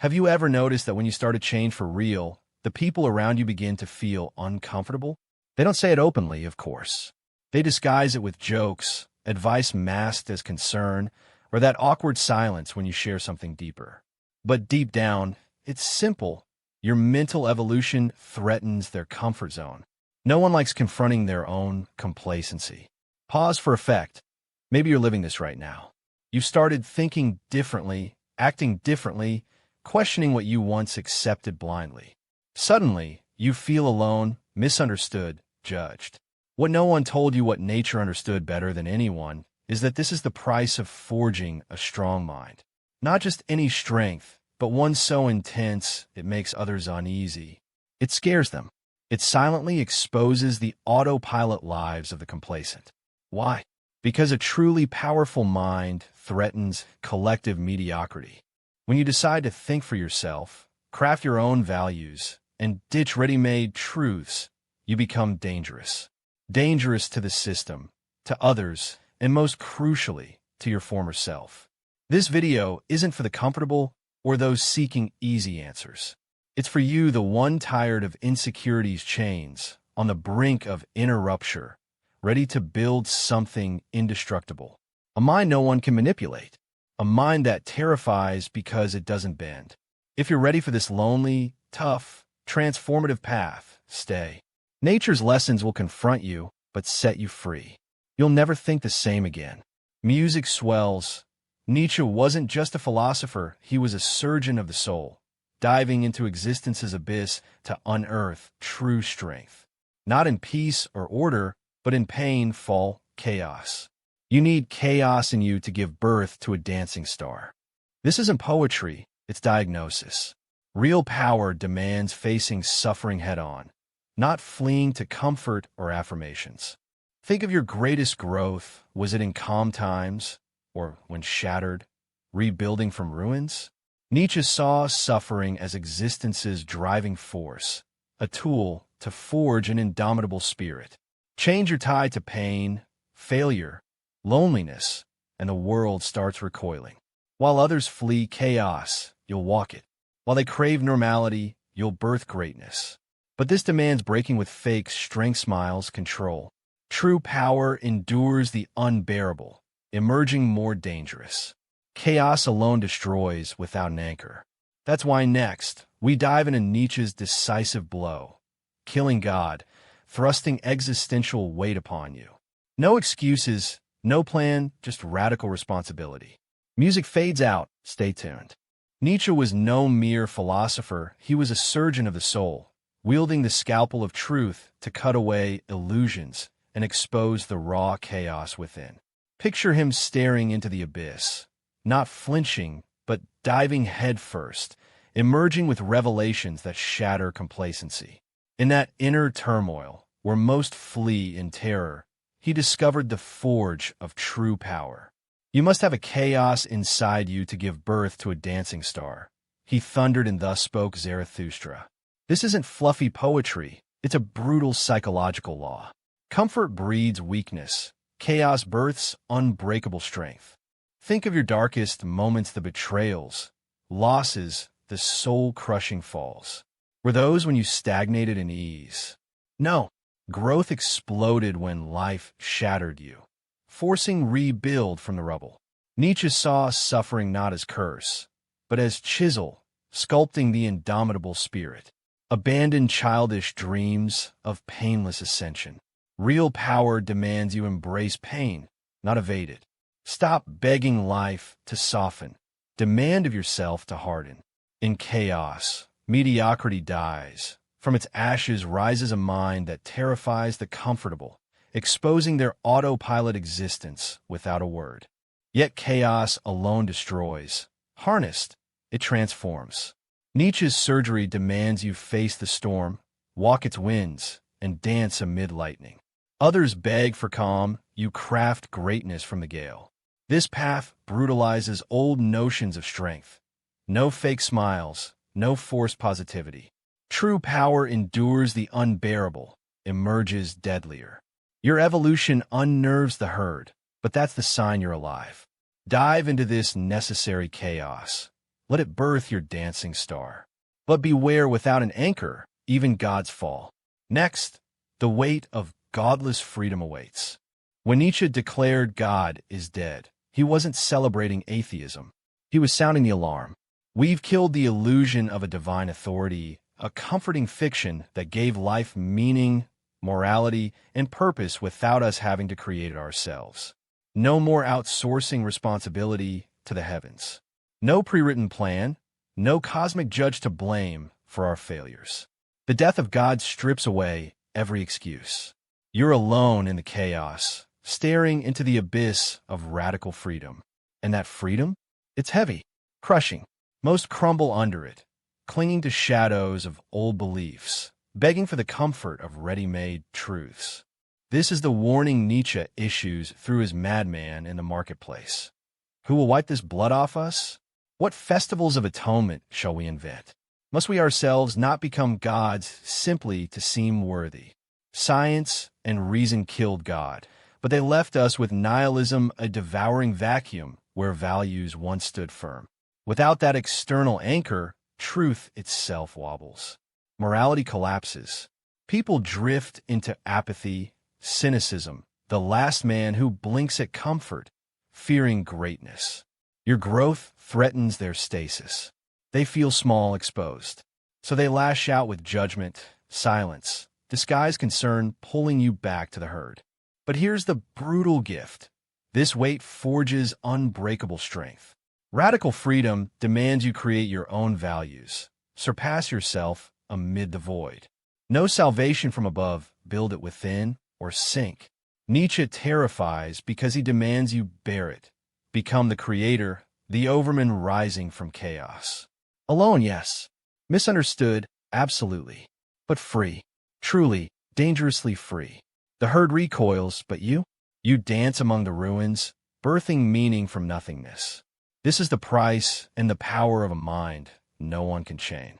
Have you ever noticed that when you start a change for real, the people around you begin to feel uncomfortable? They don't say it openly, of course. They disguise it with jokes, advice masked as concern, or that awkward silence when you share something deeper. But deep down, it's simple. Your mental evolution threatens their comfort zone. No one likes confronting their own complacency. Pause for effect. Maybe you're living this right now. You've started thinking differently, acting differently, questioning what you once accepted blindly. Suddenly, you feel alone, misunderstood, judged. What no one told you, what nature understood better than anyone, is that this is the price of forging a strong mind. Not just any strength, but one so intense it makes others uneasy. It scares them. It silently exposes the autopilot lives of the complacent. Why? Because a truly powerful mind threatens collective mediocrity. When you decide to think for yourself, craft your own values, and ditch ready-made truths, you become dangerous. Dangerous to the system, to others, and most crucially, to your former self. This video isn't for the comfortable or those seeking easy answers. It's for you, the one tired of insecurity's chains, on the brink of inner rupture, ready to build something indestructible. A mind no one can manipulate. A mind that terrifies because it doesn't bend. If you're ready for this lonely, tough, transformative path, stay. Nature's lessons will confront you, but set you free. You'll never think the same again. Music swells. Nietzsche wasn't just a philosopher, he was a surgeon of the soul, diving into existence's abyss to unearth true strength. Not in peace or order, but in pain, fall, chaos. You need chaos in you to give birth to a dancing star. This isn't poetry, it's diagnosis. Real power demands facing suffering head-on, not fleeing to comfort or affirmations. Think of your greatest growth. Was it in calm times, or when shattered, rebuilding from ruins? Nietzsche saw suffering as existence's driving force, a tool to forge an indomitable spirit. Change your tie to pain, failure, loneliness, and the world starts recoiling. While others flee chaos, you'll walk it. While they crave normality, you'll birth greatness. But this demands breaking with fake strength, smiles, control. True power endures the unbearable, emerging more dangerous. Chaos alone destroys without an anchor. That's why next, we dive into Nietzsche's decisive blow, killing God, thrusting existential weight upon you. No excuses, no plan, just radical responsibility. Music fades out, stay tuned. Nietzsche was no mere philosopher, he was a surgeon of the soul, wielding the scalpel of truth to cut away illusions and expose the raw chaos within. Picture him staring into the abyss, not flinching, but diving headfirst, emerging with revelations that shatter complacency. In that inner turmoil, where most flee in terror, he discovered the forge of true power. You must have a chaos inside you to give birth to a dancing star. He thundered, and thus spoke Zarathustra. This isn't fluffy poetry, it's a brutal psychological law. Comfort breeds weakness. Chaos births unbreakable strength. Think of your darkest moments, the betrayals, losses, the soul-crushing falls. Were those when you stagnated in ease? No. Growth exploded when life shattered you, forcing rebuild from the rubble. Nietzsche saw suffering not as curse, but as chisel, sculpting the indomitable spirit. Abandon childish dreams of painless ascension. Real power demands you embrace pain, not evade it. Stop begging life to soften. Demand of yourself to harden. In chaos, mediocrity dies. From its ashes rises a mind that terrifies the comfortable, exposing their autopilot existence without a word. Yet chaos alone destroys. Harnessed, it transforms. Nietzsche's surgery demands you face the storm, walk its winds, and dance amid lightning. Others beg for calm, you craft greatness from the gale. This path brutalizes old notions of strength. No fake smiles, no forced positivity. True power endures the unbearable, emerges deadlier. Your evolution unnerves the herd, but that's the sign you're alive. Dive into this necessary chaos. Let it birth your dancing star. But beware, without an anchor, even gods fall. Next, the weight of godless freedom awaits. When Nietzsche declared God is dead, he wasn't celebrating atheism. He was sounding the alarm. We've killed the illusion of a divine authority, a comforting fiction that gave life meaning, morality, and purpose without us having to create it ourselves. No more outsourcing responsibility to the heavens. No pre-written plan, no cosmic judge to blame for our failures. The death of God strips away every excuse. You're alone in the chaos, staring into the abyss of radical freedom. And that freedom? It's heavy, crushing. Most crumble under it, clinging to shadows of old beliefs, begging for the comfort of ready-made truths. This is the warning Nietzsche issues through his madman in the marketplace. Who will wipe this blood off us? What festivals of atonement shall we invent? Must we ourselves not become gods simply to seem worthy? Science and reason killed God, but they left us with nihilism, a devouring vacuum where values once stood firm. Without that external anchor, truth itself wobbles. Morality collapses. People drift into apathy, cynicism, the last man who blinks at comfort, fearing greatness. Your growth threatens their stasis. They feel small, exposed. So they lash out with judgment, silence, disguised concern, pulling you back to the herd. But here's the brutal gift. This weight forges unbreakable strength. Radical freedom demands you create your own values, surpass yourself amid the void. No salvation from above, build it within, or sink. Nietzsche terrifies because he demands you bear it. Become the creator, the Overman rising from chaos. Alone, yes. Misunderstood, absolutely. But free. Truly, dangerously free. The herd recoils, but you? You dance among the ruins, birthing meaning from nothingness. This is the price and the power of a mind no one can chain.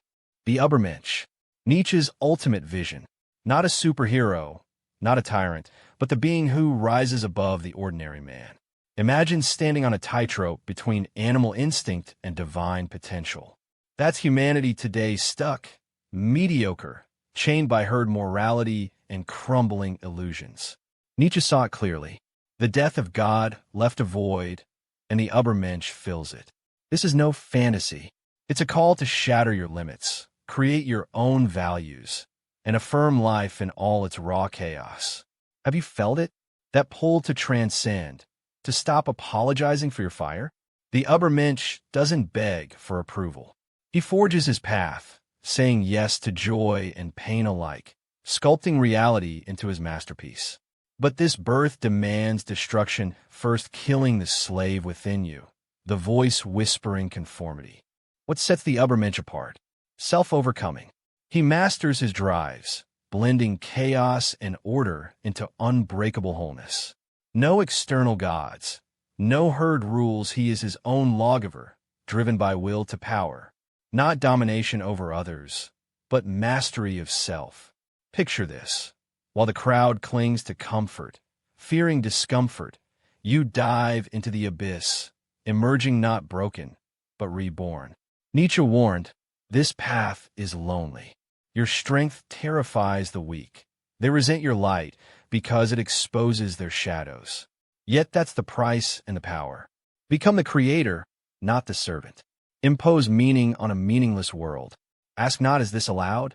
The Ubermensch, Nietzsche's ultimate vision. Not a superhero, not a tyrant, but the being who rises above the ordinary man. Imagine standing on a tightrope between animal instinct and divine potential. That's humanity today, stuck, mediocre, chained by herd morality and crumbling illusions. Nietzsche saw it clearly. The death of God left a void, and the Übermensch fills it. This is no fantasy. It's a call to shatter your limits, create your own values, and affirm life in all its raw chaos. Have you felt it? That pull to transcend, to stop apologizing for your fire? The Übermensch doesn't beg for approval. He forges his path, saying yes to joy and pain alike, sculpting reality into his masterpiece. But this birth demands destruction, first killing the slave within you, the voice whispering conformity. What sets the Übermensch apart? Self-overcoming. He masters his drives, blending chaos and order into unbreakable wholeness. No external gods, no herd rules. He is his own lawgiver, driven by will to power. Not domination over others, but mastery of self. Picture this. While the crowd clings to comfort, fearing discomfort, you dive into the abyss, emerging not broken, but reborn. Nietzsche warned, this path is lonely. Your strength terrifies the weak. They resent your light because it exposes their shadows. Yet that's the price and the power. Become the creator, not the servant. Impose meaning on a meaningless world. Ask not, is this allowed?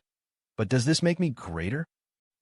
But does this make me greater?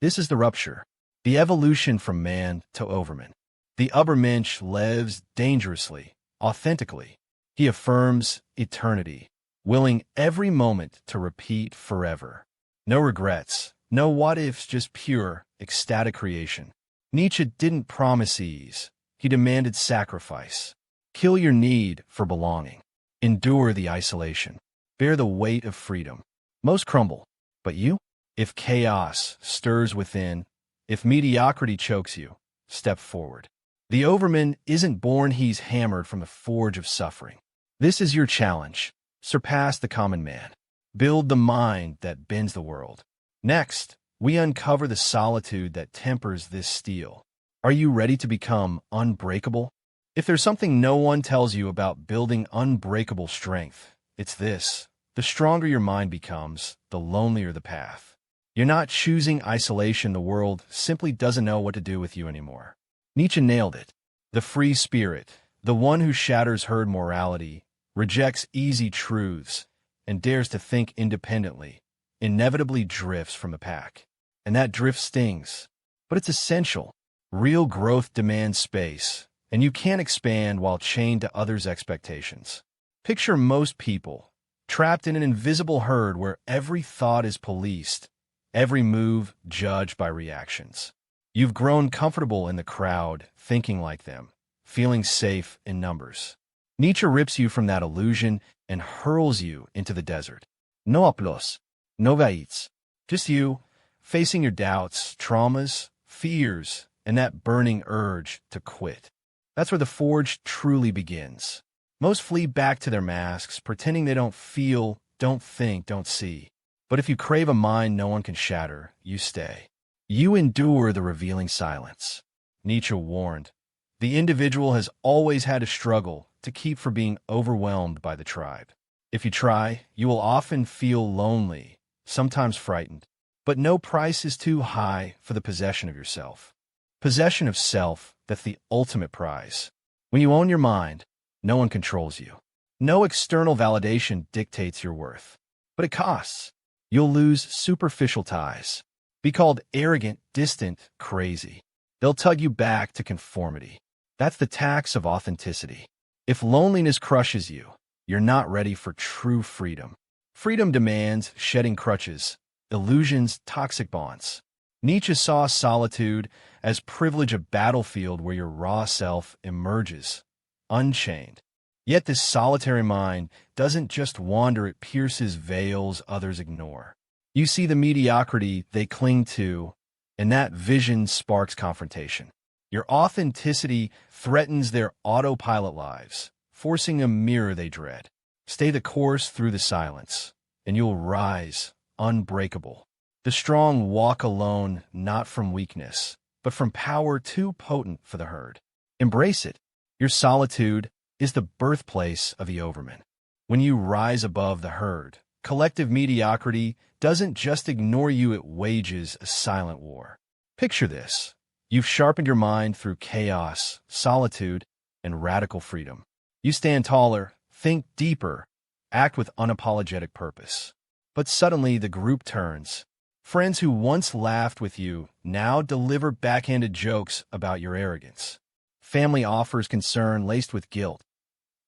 This is the rupture, the evolution from man to Overman. The Ubermensch lives dangerously, authentically. He affirms eternity, willing every moment to repeat forever. No regrets, no what-ifs, just pure, ecstatic creation. Nietzsche didn't promise ease. He demanded sacrifice. Kill your need for belonging. Endure the isolation. Bear the weight of freedom. Most crumble, but you? If chaos stirs within, if mediocrity chokes you, step forward. The Overman isn't born, he's hammered from the forge of suffering. This is your challenge. Surpass the common man. Build the mind that bends the world. Next, we uncover the solitude that tempers this steel. Are you ready to become unbreakable? If there's something no one tells you about building unbreakable strength, It's this: the stronger your mind becomes, the lonelier the path. You're not choosing isolation, the world simply doesn't know what to do with you anymore. Nietzsche nailed it. The free spirit, the one who shatters herd morality, rejects easy truths, and dares to think independently, inevitably drifts from a pack. And that drift stings. But it's essential. Real growth demands space, and you can't expand while chained to others' expectations. Picture most people, trapped in an invisible herd where every thought is policed, every move judged by reactions. You've grown comfortable in the crowd, thinking like them, feeling safe in numbers. Nietzsche rips you from that illusion and hurls you into the desert. No applause, no vaites. Just you, facing your doubts, traumas, fears, and that burning urge to quit. That's where the forge truly begins. Most flee back to their masks, pretending they don't feel, don't think, don't see. But if you crave a mind no one can shatter, you stay. You endure the revealing silence. Nietzsche warned, the individual has always had to struggle to keep from being overwhelmed by the tribe. If you try, you will often feel lonely, sometimes frightened. But no price is too high for the possession of yourself. Possession of self, that's the ultimate prize. When you own your mind, no one controls you. No external validation dictates your worth. But it costs. You'll lose superficial ties. Be called arrogant, distant, crazy. They'll tug you back to conformity. That's the tax of authenticity. If loneliness crushes you, you're not ready for true freedom. Freedom demands shedding crutches, illusions, toxic bonds. Nietzsche saw solitude as privilege, a battlefield where your raw self emerges, unchained. Yet this solitary mind doesn't just wander, it pierces veils others ignore. You see the mediocrity they cling to, and that vision sparks confrontation. Your authenticity threatens their autopilot lives, forcing a mirror they dread. Stay the course through the silence, and you'll rise, unbreakable. The strong walk alone, not from weakness, but from power too potent for the herd. Embrace it. Your solitude is the birthplace of the Overman. When you rise above the herd, collective mediocrity doesn't just ignore you, it wages a silent war. Picture this. You've sharpened your mind through chaos, solitude, and radical freedom. You stand taller, think deeper, act with unapologetic purpose. But suddenly the group turns. Friends who once laughed with you now deliver backhanded jokes about your arrogance. Family offers concern laced with guilt.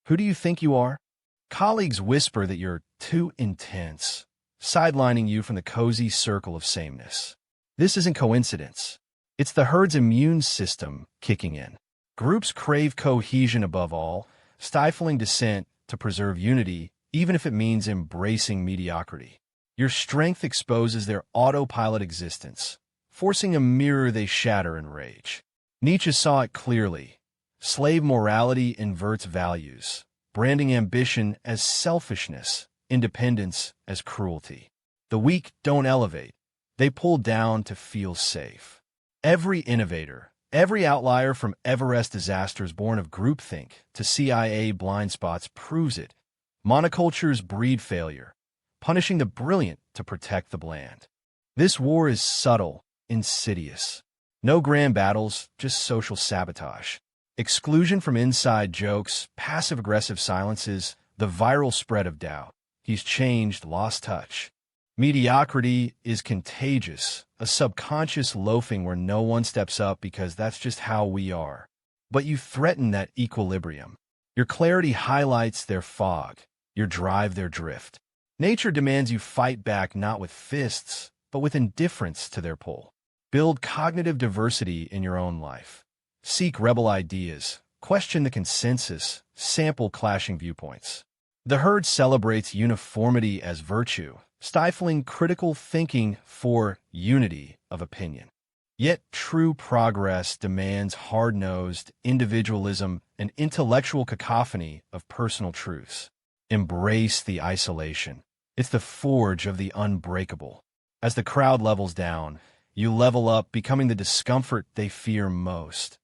Who do you think you are? Colleagues whisper that you're too intense, sidelining you from the cozy circle of sameness. This isn't coincidence. It's the herd's immune system kicking in. Groups crave cohesion above all, stifling dissent to preserve unity, even if it means embracing mediocrity. Your strength exposes their autopilot existence, forcing a mirror they shatter in rage. Nietzsche saw it clearly. Slave morality inverts values, branding ambition as selfishness, independence as cruelty. The weak don't elevate. They pull down to feel safe. Every innovator, every outlier from Everest disasters born of groupthink to CIA blind spots proves it. Monocultures breed failure, punishing the brilliant to protect the bland. This war is subtle, insidious. No grand battles, just social sabotage. Exclusion from inside jokes, passive-aggressive silences, the viral spread of doubt. He's changed, lost touch. Mediocrity is contagious, a subconscious loafing where no one steps up because that's just how we are. But you threaten that equilibrium. Your clarity highlights their fog, your drive their drift. Nature demands you fight back not with fists, but with indifference to their pull. Build cognitive diversity in your own life. Seek rebel ideas, question the consensus, sample clashing viewpoints. The herd celebrates uniformity as virtue, stifling critical thinking for unity of opinion. Yet true progress demands hard-nosed individualism and intellectual cacophony of personal truths. Embrace the isolation. It's the forge of the unbreakable. As the crowd levels down, you level up, becoming the discomfort they fear most.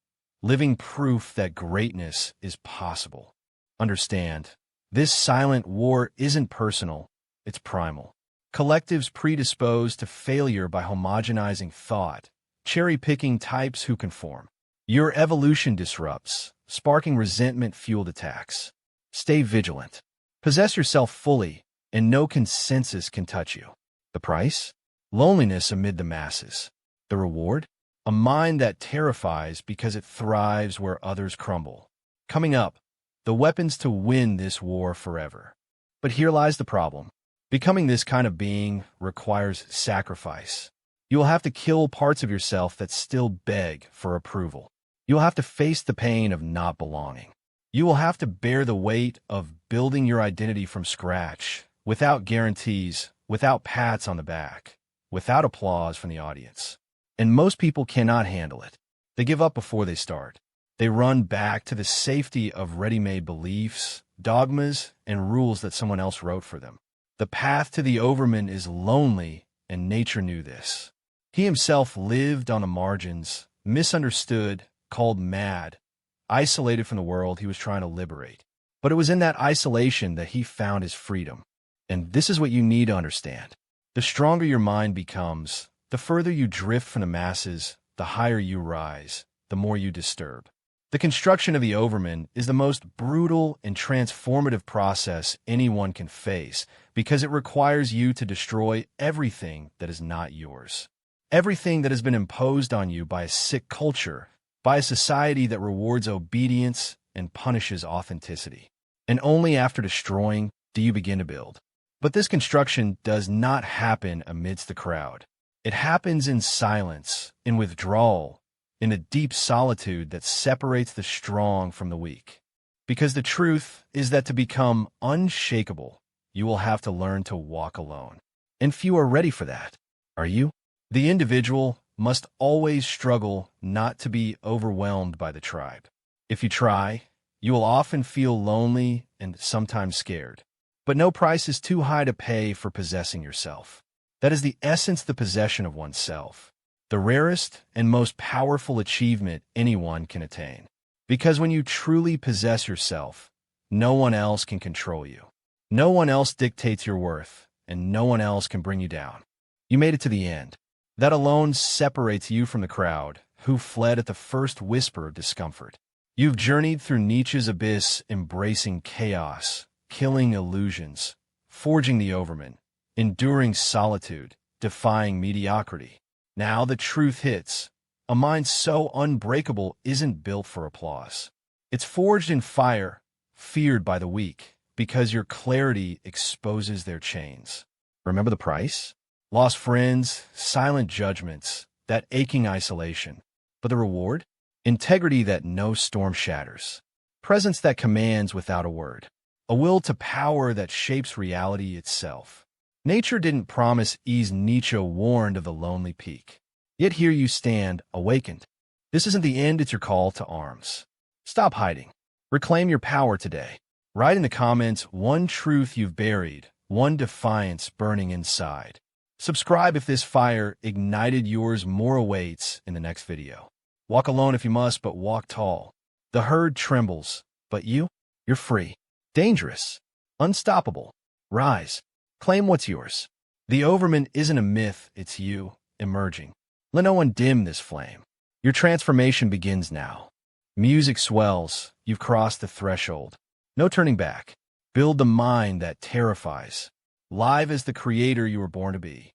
Living proof that greatness is possible. Understand, This silent war isn't personal, it's primal. Collectives predisposed to failure by homogenizing thought, cherry-picking types who conform. Your evolution disrupts, sparking resentment-fueled attacks. Stay vigilant. Possess yourself fully, and no consensus can touch you. The price? Loneliness amid the masses. The reward? A mind that terrifies because it thrives where others crumble. Coming up, the weapons to win this war forever. But here lies the problem. Becoming this kind of being requires sacrifice. You will have to kill parts of yourself that still beg for approval. You will have to face the pain of not belonging. You will have to bear the weight of building your identity from scratch, without guarantees, without pats on the back, without applause from the audience. And most people cannot handle it. They give up before they start. They run back to the safety of ready-made beliefs, dogmas, and rules that someone else wrote for them. The path to the Overman is lonely, and nature knew this. He himself lived on the margins, misunderstood, called mad, isolated from the world he was trying to liberate. But it was in that isolation that he found his freedom. And this is what you need to understand. The stronger your mind becomes, the further you drift from the masses, the higher you rise, the more you disturb. The construction of the Overman is the most brutal and transformative process anyone can face because it requires you to destroy everything that is not yours. Everything that has been imposed on you by a sick culture, by a society that rewards obedience and punishes authenticity. And only after destroying do you begin to build. But this construction does not happen amidst the crowd. It happens in silence, in withdrawal, in a deep solitude that separates the strong from the weak. Because the truth is that to become unshakable, you will have to learn to walk alone. And few are ready for that. Are you? The individual must always struggle not to be overwhelmed by the tribe. If you try, you will often feel lonely and sometimes scared. But no price is too high to pay for possessing yourself. That is the essence of the possession of oneself. The rarest and most powerful achievement anyone can attain. Because when you truly possess yourself, no one else can control you. No one else dictates your worth, and no one else can bring you down. You made it to the end. That alone separates you from the crowd, who fled at the first whisper of discomfort. You've journeyed through Nietzsche's abyss, embracing chaos, killing illusions, forging the Overman, enduring solitude, defying mediocrity. Now the truth hits. A mind so unbreakable isn't built for applause. It's forged in fire, feared by the weak, because your clarity exposes their chains. Remember the price? Lost friends, silent judgments, that aching isolation. But the reward? Integrity that no storm shatters. Presence that commands without a word. A will to power that shapes reality itself. Nature didn't promise ease. Nietzsche warned of the lonely peak. Yet here you stand, awakened. This isn't the end, it's your call to arms. Stop hiding. Reclaim your power today. Write in the comments one truth you've buried, one defiance burning inside. Subscribe if this fire ignited yours. More awaits in the next video. Walk alone if you must, but walk tall. The herd trembles, but you're free. Dangerous. Unstoppable. Rise. Claim what's yours. The Overman isn't a myth, it's you, emerging. Let no one dim this flame. Your transformation begins now. Music swells, you've crossed the threshold. No turning back. Build the mind that terrifies. Live as the creator you were born to be.